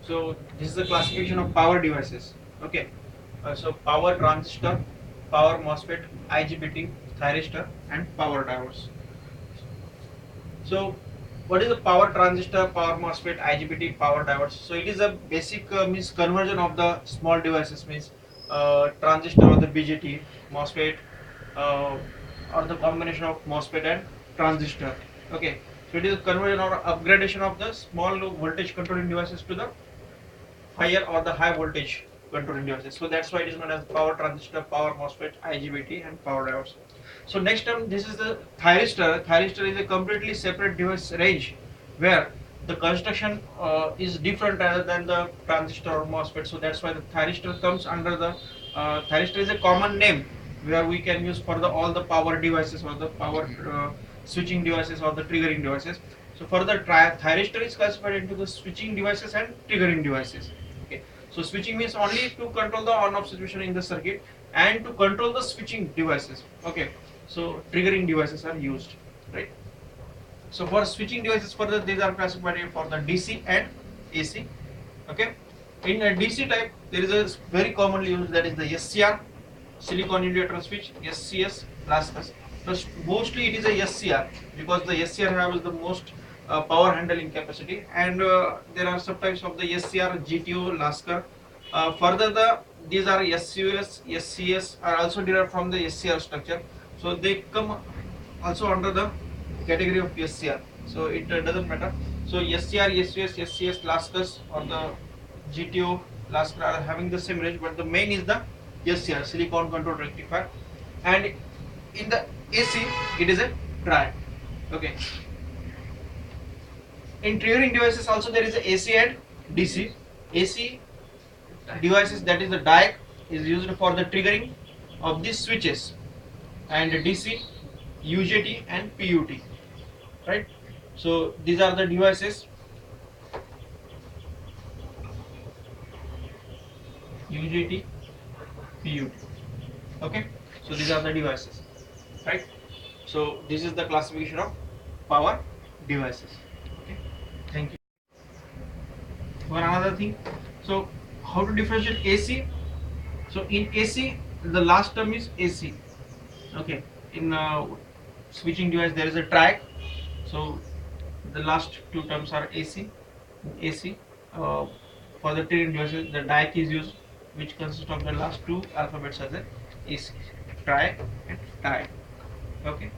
So this is the classification of power devices. Okay. So power transistor, power MOSFET, IGBT, thyristor, and power diodes. So what is the power transistor, power MOSFET, IGBT, power diodes? So it is a basic means conversion of the small devices, means transistor or the BJT, MOSFET, uh, or the combination of MOSFET and transistor. Okay, so it is a conversion or upgradation of the small voltage controlling devices to the higher or the high voltage controlling devices. So that's why it is known as power transistor, power MOSFET, IGBT, and power diodes. So next term, this is the thyristor. Thyristor is a completely separate device range where the construction is different rather than the transistor or MOSFET. So that's why the thyristor comes under the thyristor is a common name where we can use for the all the power devices or the power switching devices or the triggering devices. So for the thyristor is classified into the switching devices and triggering devices. Okay. So switching means only to control the on-off situation in the circuit and to control the switching devices. Okay. So triggering devices are used, right? So for switching devices, further these are classified for the DC and AC. Okay. In a DC type, there is a very commonly used, that is the SCR, silicon indicator switch, SCS, lasers. But mostly it is a SCR because the SCR has the most power handling capacity, and there are subtypes of the SCR, GTO, Lasker. Further, these are SUS, SCS are also derived from the SCR structure, so they come also under the category of SCR. So it doesn't matter. So SCR, SUS, SCS, Laskers or the GTO, Lasker are having the same range, but the main is the SCR, silicon control rectifier, and in the AC it is a triad. Okay. In triggering devices also there is a AC and DC. AC devices, that is the diode, is used for the triggering of these switches, and DC, UJT and PUT, right? So these are the devices, UJT, PUT. Okay, so these are the devices, right? So this is the classification of power devices. Okay, thank you. One another thing, so how to differentiate AC? So in AC, the last term is AC. Okay, in switching device there is a track, so the last two terms are AC. AC, for the triggering devices, the DIAC is used, which consists of the last two alphabets as a AC, tri and tie. Okay.